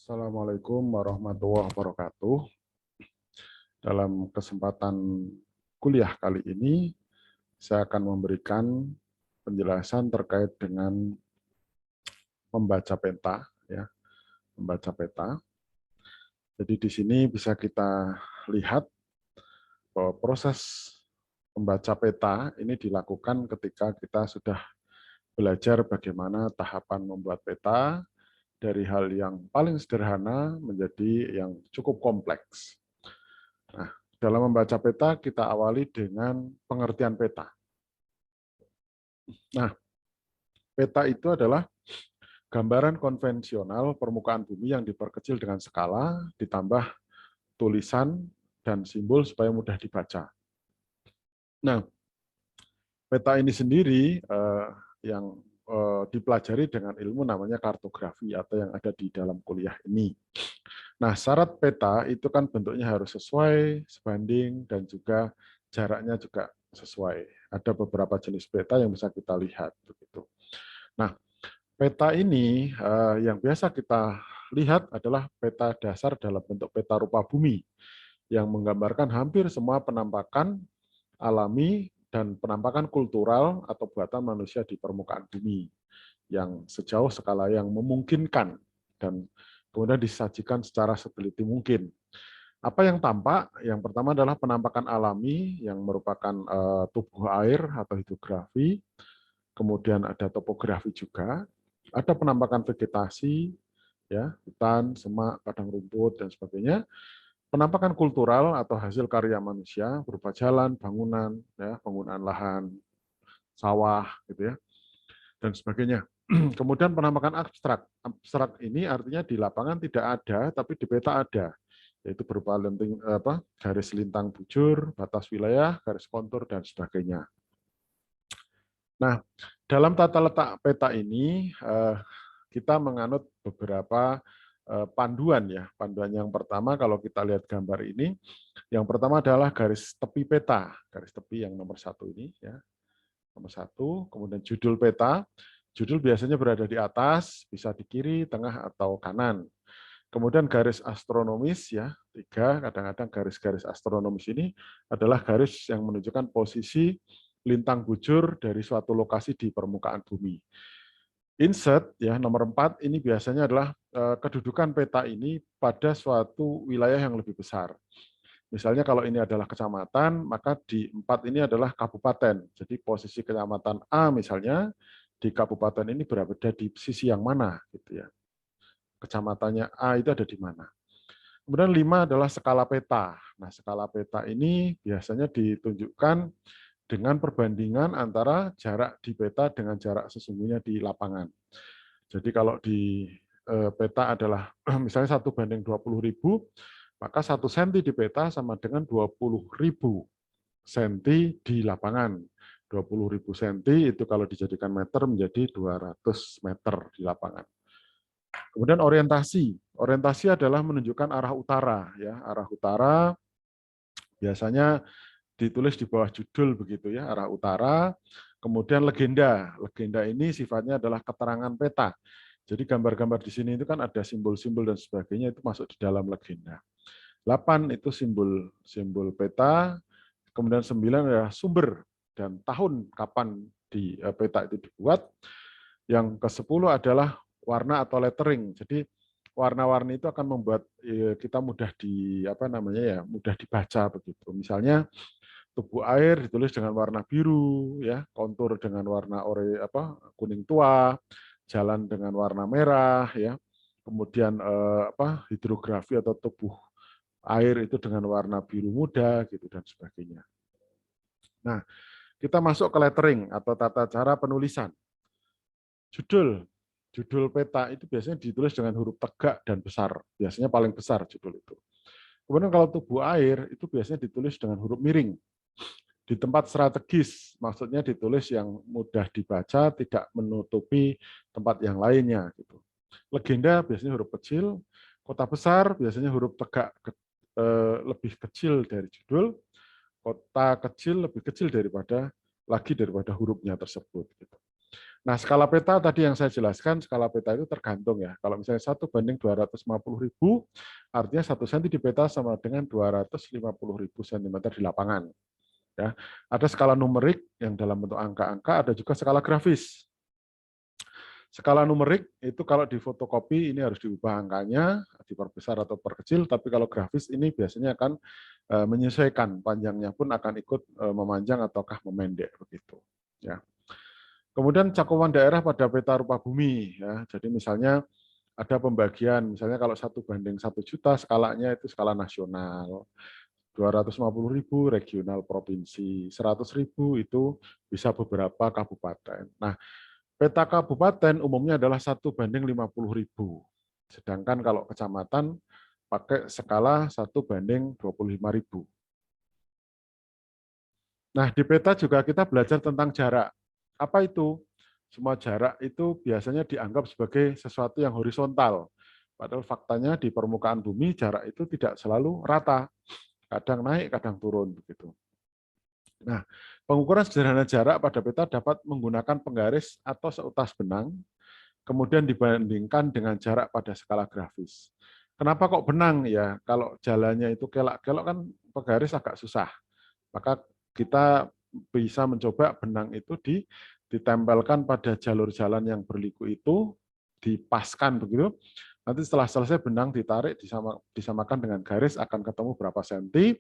Assalamualaikum warahmatullahi wabarakatuh. Dalam kesempatan kuliah kali ini, saya akan memberikan penjelasan terkait dengan membaca peta, ya, membaca peta. Jadi di sini bisa kita lihat bahwa proses membaca peta ini dilakukan ketika kita sudah belajar bagaimana tahapan membuat peta dari hal yang paling sederhana menjadi yang cukup kompleks. Nah, dalam membaca peta, kita awali dengan pengertian peta. Nah, peta itu adalah gambaran konvensional permukaan bumi yang diperkecil dengan skala, ditambah tulisan dan simbol supaya mudah dibaca. Nah, peta ini sendiri yang dipelajari dengan ilmu namanya kartografi atau yang ada di dalam kuliah ini. Nah, syarat peta itu kan bentuknya harus sesuai, sebanding, dan juga jaraknya juga sesuai. Ada beberapa jenis peta yang bisa kita lihat. Begitu. Nah, peta ini yang biasa kita lihat adalah peta dasar dalam bentuk peta rupa bumi, yang menggambarkan hampir semua penampakan alami dan penampakan kultural atau buatan manusia di permukaan bumi, yang sejauh skala yang memungkinkan, dan kemudian disajikan secara seteliti mungkin. Apa yang tampak? Yang pertama adalah penampakan alami yang merupakan tubuh air atau hidrografi, kemudian ada topografi juga, ada penampakan vegetasi, ya, hutan, semak, padang rumput, dan sebagainya. Penampakan kultural atau hasil karya manusia berupa jalan, bangunan, ya, penggunaan lahan, sawah, gitu ya, dan sebagainya. Kemudian penampakan abstrak. Abstrak ini artinya di lapangan tidak ada, tapi di peta ada, yaitu berupa garis lintang bujur, batas wilayah, garis kontur, dan sebagainya. Nah, dalam tata letak peta ini, kita menganut beberapa panduan ya. Panduan yang pertama, kalau kita lihat gambar ini, yang pertama adalah garis tepi peta, garis tepi yang nomor 1 ini, ya, nomor 1. Kemudian judul peta, judul biasanya berada di atas, bisa di kiri, tengah, atau kanan. Kemudian garis astronomis, ya, 3. Kadang-kadang garis-garis astronomis ini adalah garis yang menunjukkan posisi lintang bujur dari suatu lokasi di permukaan bumi. Insert, ya, nomor 4, ini biasanya adalah kedudukan peta ini pada suatu wilayah yang lebih besar. Misalnya kalau ini adalah kecamatan, maka di 4 ini adalah kabupaten. Jadi posisi kecamatan A misalnya di kabupaten ini berada di sisi yang mana, gitu ya. Kecamatannya A itu ada di mana. Kemudian 5 adalah skala peta. Nah, skala peta ini biasanya ditunjukkan dengan perbandingan antara jarak di peta dengan jarak sesungguhnya di lapangan. Jadi kalau di peta adalah misalnya 1:20.000, maka 1 cm di peta sama dengan 20.000 cm di lapangan. 20.000 cm itu kalau dijadikan meter menjadi 200 meter di lapangan. Kemudian orientasi. Orientasi adalah menunjukkan arah utara, ya, arah utara biasanya ditulis di bawah judul begitu ya, arah utara. Kemudian legenda. Legenda ini sifatnya adalah keterangan peta. Jadi gambar-gambar di sini itu kan ada simbol-simbol dan sebagainya, itu masuk di dalam legenda. 8 itu simbol peta. Kemudian 9 adalah sumber dan tahun kapan di peta itu dibuat. Yang ke-10 adalah warna atau lettering. Jadi warna-warni itu akan membuat kita mudah mudah dibaca begitu. Misalnya tubuh air ditulis dengan warna biru, ya, kontur dengan warna kuning tua, jalan dengan warna merah, ya. Kemudian hidrografi atau tubuh air itu dengan warna biru muda, gitu, dan sebagainya. Nah, kita masuk ke lettering atau tata cara penulisan. Judul peta itu biasanya ditulis dengan huruf tegak dan besar, biasanya paling besar judul itu. Kemudian kalau tubuh air itu biasanya ditulis dengan huruf miring. Di tempat strategis, maksudnya ditulis yang mudah dibaca, tidak menutupi tempat yang lainnya. Gitu. Legenda biasanya huruf kecil, kota besar biasanya huruf tegak lebih kecil dari judul, kota kecil lebih kecil daripada hurufnya tersebut. Gitu. Nah, skala peta tadi yang saya jelaskan, skala peta itu tergantung ya. Kalau misalnya 1:250.000, artinya 1 senti di peta sama dengan 250.000 cm di lapangan. Ya, ada skala numerik yang dalam bentuk angka-angka, ada juga skala grafis. Skala numerik itu kalau di fotokopi ini harus diubah angkanya, diperbesar atau perkecil, tapi kalau grafis ini biasanya akan menyesuaikan, panjangnya pun akan ikut memanjang ataukah memendek begitu. Ya. Kemudian cakupan daerah pada peta rupa bumi. Ya. Jadi misalnya ada pembagian, misalnya kalau 1:1 juta skalanya itu skala nasional, 250.000 regional provinsi, 100.000 itu bisa beberapa kabupaten. Nah, peta kabupaten umumnya adalah 1:50.000. Sedangkan kalau kecamatan pakai skala 1:25.000. Nah, di peta juga kita belajar tentang jarak. Apa itu? Semua jarak itu biasanya dianggap sebagai sesuatu yang horizontal. Padahal faktanya di permukaan bumi jarak itu tidak selalu rata. Kadang naik, kadang turun begitu. Nah, pengukuran sederhana jarak pada peta dapat menggunakan penggaris atau seutas benang, kemudian dibandingkan dengan jarak pada skala grafis. Kenapa kok benang ya? Kalau jalannya itu kelak-kelok kan penggaris agak susah. Maka kita bisa mencoba benang itu ditempelkan pada jalur jalan yang berliku itu, dipaskan begitu. Nanti setelah selesai benang ditarik, disamakan dengan garis, akan ketemu berapa senti,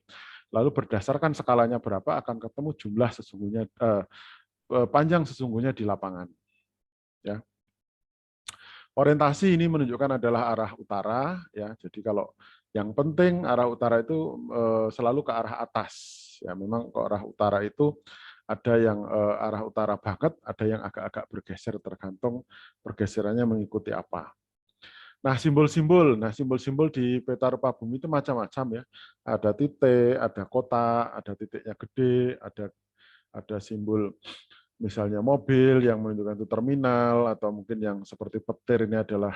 lalu berdasarkan skalanya berapa, akan ketemu jumlah sesungguhnya, panjang sesungguhnya di lapangan. Ya. Orientasi ini menunjukkan adalah arah utara, ya. Jadi kalau yang penting arah utara itu selalu ke arah atas. Ya, memang ke arah utara itu ada yang arah utara banget, ada yang agak-agak bergeser tergantung pergeserannya mengikuti apa. Nah, simbol-simbol. Nah, simbol-simbol di peta rupa bumi itu macam-macam ya. Ada titik, ada kotak, ada titiknya gede, ada simbol misalnya mobil yang menunjukkan itu terminal, atau mungkin yang seperti petir ini adalah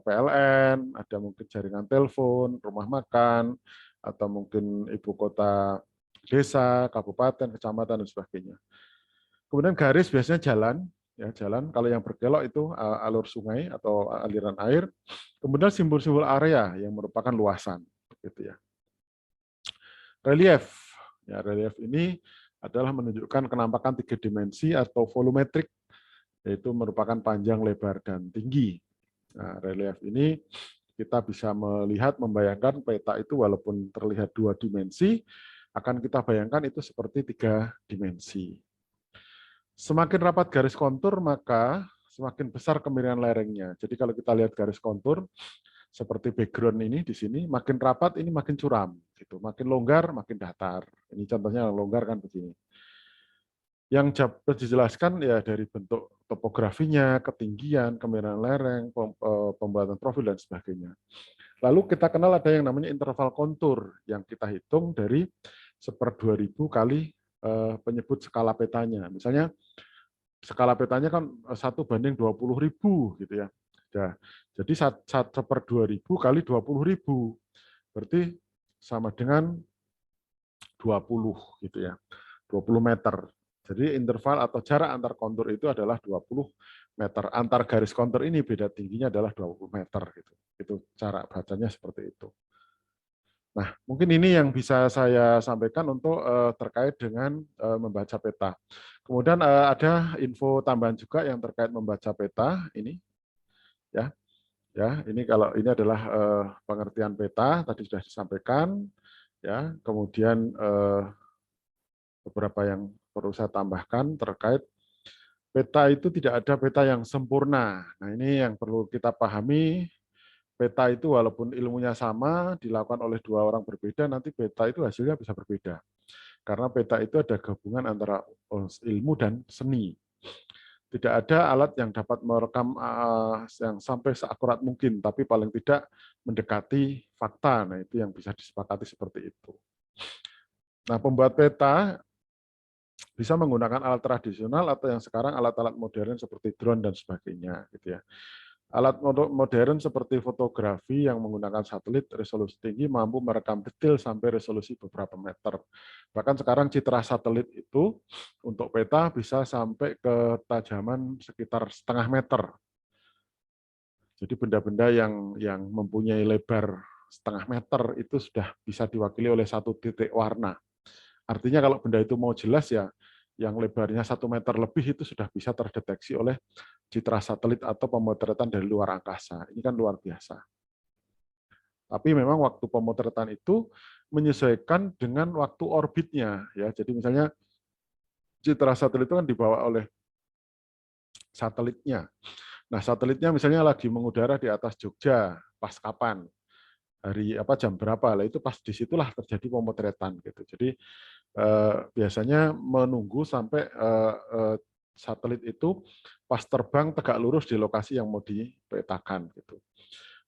PLN, ada mungkin jaringan telepon, rumah makan, atau mungkin ibu kota desa, kabupaten, kecamatan, dan sebagainya. Kemudian garis biasanya jalan, ya jalan. Kalau yang berkelok itu alur sungai atau aliran air. Kemudian simbol-simbol area yang merupakan luasan, gitu ya. Relief, ya relief ini adalah menunjukkan kenampakan 3 dimensi atau volumetrik, yaitu merupakan panjang, lebar, dan tinggi. Nah, relief ini kita bisa melihat, membayangkan peta itu walaupun terlihat 2 dimensi, akan kita bayangkan itu seperti 3 dimensi. Semakin rapat garis kontur, maka semakin besar kemiringan lerengnya. Jadi kalau kita lihat garis kontur, seperti background ini di sini, makin rapat ini makin curam, gitu. Makin longgar, makin datar. Ini contohnya longgar kan begini. Yang dapat dijelaskan ya dari bentuk topografinya, ketinggian, kemiringan lereng, pembuatan profil, dan sebagainya. Lalu kita kenal ada yang namanya interval kontur, yang kita hitung dari 1/2000 kali penyebut skala petanya. Misalnya skala petanya kan 1:20.000 gitu ya. Nah, jadi 1/2000 kali 20.000 berarti sama dengan 20 gitu ya. 20 meter. Jadi interval atau jarak antar kontur itu adalah 20 meter. Antar garis kontur ini beda tingginya adalah 20 meter gitu. Itu cara bacanya seperti itu. Nah, mungkin ini yang bisa saya sampaikan untuk terkait dengan membaca peta. Kemudian ada info tambahan juga yang terkait membaca peta ini, ya. Ya, ini kalau ini adalah pengertian peta tadi sudah disampaikan, ya. Kemudian beberapa yang perlu saya tambahkan terkait peta itu tidak ada peta yang sempurna. Nah, ini yang perlu kita pahami. Peta itu walaupun ilmunya sama, dilakukan oleh 2 orang berbeda, nanti peta itu hasilnya bisa berbeda. Karena peta itu ada gabungan antara ilmu dan seni. Tidak ada alat yang dapat merekam yang sampai seakurat mungkin, tapi paling tidak mendekati fakta. Nah, itu yang bisa disepakati seperti itu. Nah, pembuat peta bisa menggunakan alat tradisional atau yang sekarang alat-alat modern seperti drone dan sebagainya, gitu ya. Alat modern seperti fotografi yang menggunakan satelit resolusi tinggi mampu merekam detail sampai resolusi beberapa meter. Bahkan sekarang citra satelit itu untuk peta bisa sampai ketajaman sekitar setengah meter. Jadi benda-benda yang mempunyai lebar setengah meter itu sudah bisa diwakili oleh satu titik warna. Artinya kalau benda itu mau jelas ya, yang lebarnya 1 meter lebih itu sudah bisa terdeteksi oleh citra satelit atau pemotretan dari luar angkasa. Ini kan luar biasa. Tapi memang waktu pemotretan itu menyesuaikan dengan waktu orbitnya. Ya, jadi misalnya citra satelit itu kan dibawa oleh satelitnya. Nah, satelitnya misalnya lagi mengudara di atas Jogja, pas kapan? Hari apa jam berapa? Lah itu pas disitulah terjadi pemotretan gitu. Jadi biasanya menunggu sampai satelit itu pas terbang tegak lurus di lokasi yang mau dipetakan gitu.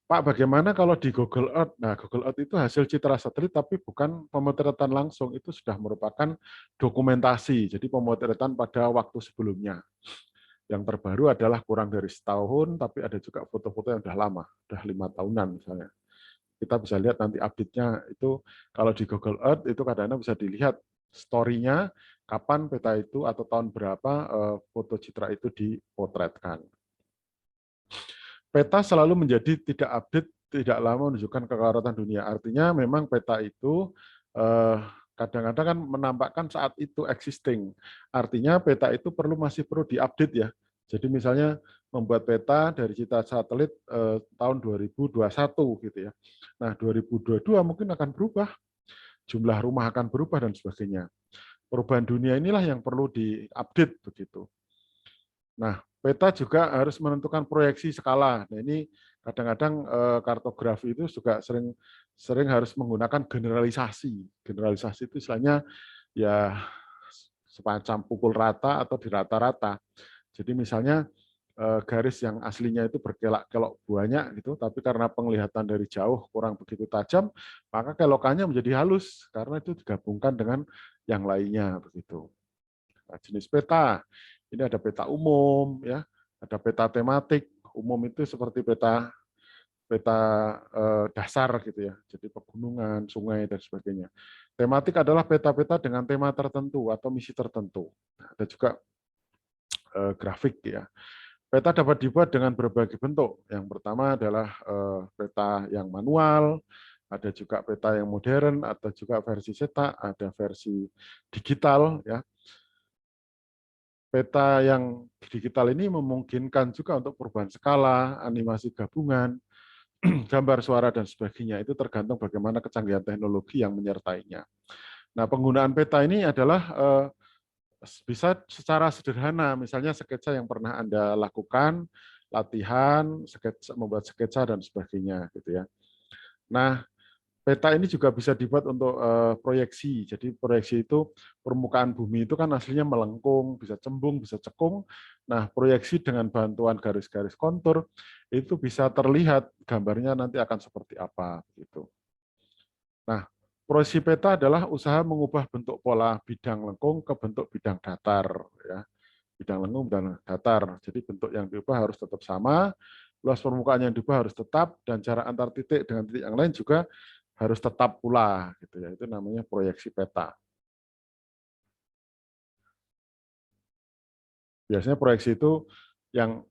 Pak, bagaimana kalau di Google Earth? Nah, Google Earth itu hasil citra satelit tapi bukan pemotretan langsung, itu sudah merupakan dokumentasi. Jadi pemotretan pada waktu sebelumnya. Yang terbaru adalah kurang dari setahun, tapi ada juga foto-foto yang sudah lama, sudah 5 tahunan misalnya. Kita bisa lihat nanti update-nya itu kalau di Google Earth itu kadang-kadang bisa dilihat story-nya kapan peta itu atau tahun berapa foto citra itu dipotretkan. Peta selalu menjadi tidak update, tidak lama menunjukkan kedaruratan dunia. Artinya memang peta itu kadang-kadang kan menampakkan saat itu existing. Artinya peta itu masih perlu diupdate ya. Jadi misalnya membuat peta dari citra satelit tahun 2021 gitu ya. Nah, 2022 mungkin akan berubah, jumlah rumah akan berubah dan sebagainya. Perubahan dunia inilah yang perlu diupdate begitu. Nah, peta juga harus menentukan proyeksi skala. Nah, ini kadang-kadang kartografi itu juga sering harus menggunakan generalisasi. Generalisasi itu istilahnya ya semacam pukul rata atau di rata-rata. Jadi misalnya garis yang aslinya itu berkelok-kelok banyak gitu, tapi karena penglihatan dari jauh kurang begitu tajam, maka kelokannya menjadi halus karena itu digabungkan dengan yang lainnya begitu. Nah, jenis peta, ini ada peta umum, ya, ada peta tematik. Umum itu seperti peta peta dasar gitu ya, jadi pegunungan, sungai dan sebagainya. Tematik adalah peta-peta dengan tema tertentu atau misi tertentu. Nah, ada juga grafik ya. Peta dapat dibuat dengan berbagai bentuk. Yang pertama adalah peta yang manual, ada juga peta yang modern, atau juga versi cetak, ada versi digital ya. Peta yang digital ini memungkinkan juga untuk perubahan skala, animasi gabungan, gambar suara dan sebagainya. Itu tergantung bagaimana kecanggihan teknologi yang menyertainya. Nah, penggunaan peta ini adalah bisa secara sederhana, misalnya sketsa yang pernah Anda lakukan, latihan, membuat sketsa dan sebagainya gitu ya. Nah, peta ini juga bisa dibuat untuk proyeksi. Jadi proyeksi itu permukaan bumi itu kan aslinya melengkung, bisa cembung, bisa cekung. Nah, proyeksi dengan bantuan garis-garis kontur itu bisa terlihat gambarnya nanti akan seperti apa gitu. Nah, proyeksi peta adalah usaha mengubah bentuk pola bidang lengkung ke bentuk bidang datar ya. Bidang lengkung dan datar. Jadi bentuk yang diubah harus tetap sama, luas permukaan yang diubah harus tetap, dan jarak antar titik dengan titik yang lain juga harus tetap pula gitu ya. Itu namanya proyeksi peta. Biasanya proyeksi itu yang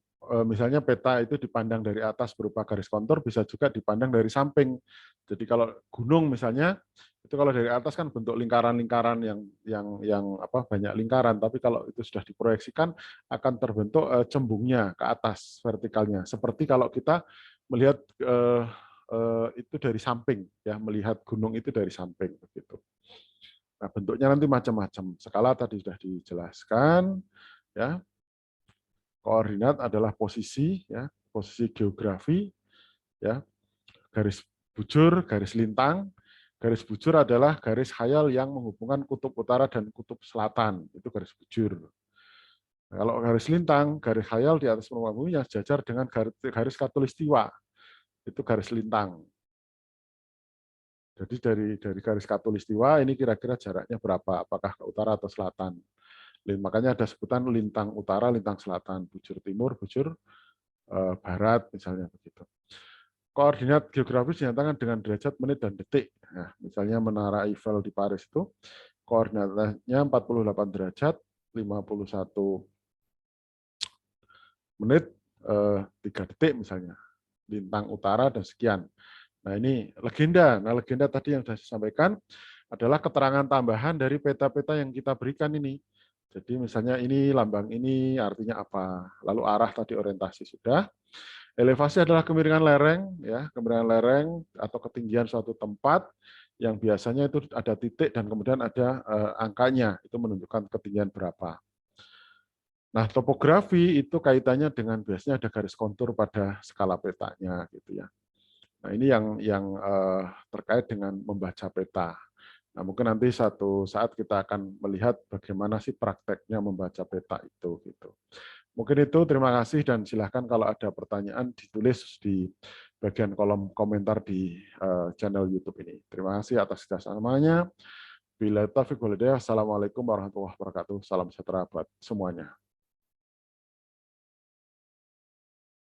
misalnya peta itu dipandang dari atas berupa garis kontur, bisa juga dipandang dari samping. Jadi kalau gunung misalnya itu kalau dari atas kan bentuk lingkaran-lingkaran yang apa banyak lingkaran, tapi kalau itu sudah diproyeksikan akan terbentuk cembungnya ke atas vertikalnya. Seperti kalau kita melihat itu dari samping ya, melihat gunung itu dari samping begitu. Nah, bentuknya nanti macam-macam. Skala tadi sudah dijelaskan ya. Koordinat adalah posisi ya, posisi geografi ya. Garis bujur, garis lintang. Garis bujur adalah garis khayal yang menghubungkan kutub utara dan kutub selatan. Itu garis bujur. Nah, kalau garis lintang, garis khayal di atas permukaan bumi yang sejajar dengan garis khatulistiwa. Itu garis lintang. Jadi dari garis khatulistiwa ini kira-kira jaraknya berapa? Apakah ke utara atau selatan? Makanya ada sebutan lintang utara, lintang selatan, bujur timur, bujur barat, misalnya begitu. Koordinat geografis dinyatakan dengan derajat, menit, dan detik. Nah, misalnya Menara Eiffel di Paris itu koordinatnya 48 derajat, 51 menit, 3 detik misalnya. Lintang utara dan sekian. Nah, ini legenda. Nah, legenda tadi yang sudah saya sampaikan adalah keterangan tambahan dari peta-peta yang kita berikan ini. Jadi misalnya ini lambang ini artinya apa. Lalu arah tadi orientasi sudah. Elevasi adalah kemiringan lereng, ya, kemiringan lereng atau ketinggian suatu tempat yang biasanya itu ada titik dan kemudian ada angkanya, itu menunjukkan ketinggian berapa. Nah, topografi itu kaitannya dengan biasanya ada garis kontur pada skala petanya, gitu ya. Nah, ini yang terkait dengan membaca peta. Nah, mungkin nanti satu saat kita akan melihat bagaimana sih prakteknya membaca peta itu, gitu. Mungkin itu, terima kasih, dan silahkan kalau ada pertanyaan ditulis di bagian kolom komentar di channel YouTube ini. Terima kasih atas kerjasamanya. Bila taufiq wal hidayah, assalamualaikum warahmatullahi wabarakatuh. Salam sejahtera buat semuanya.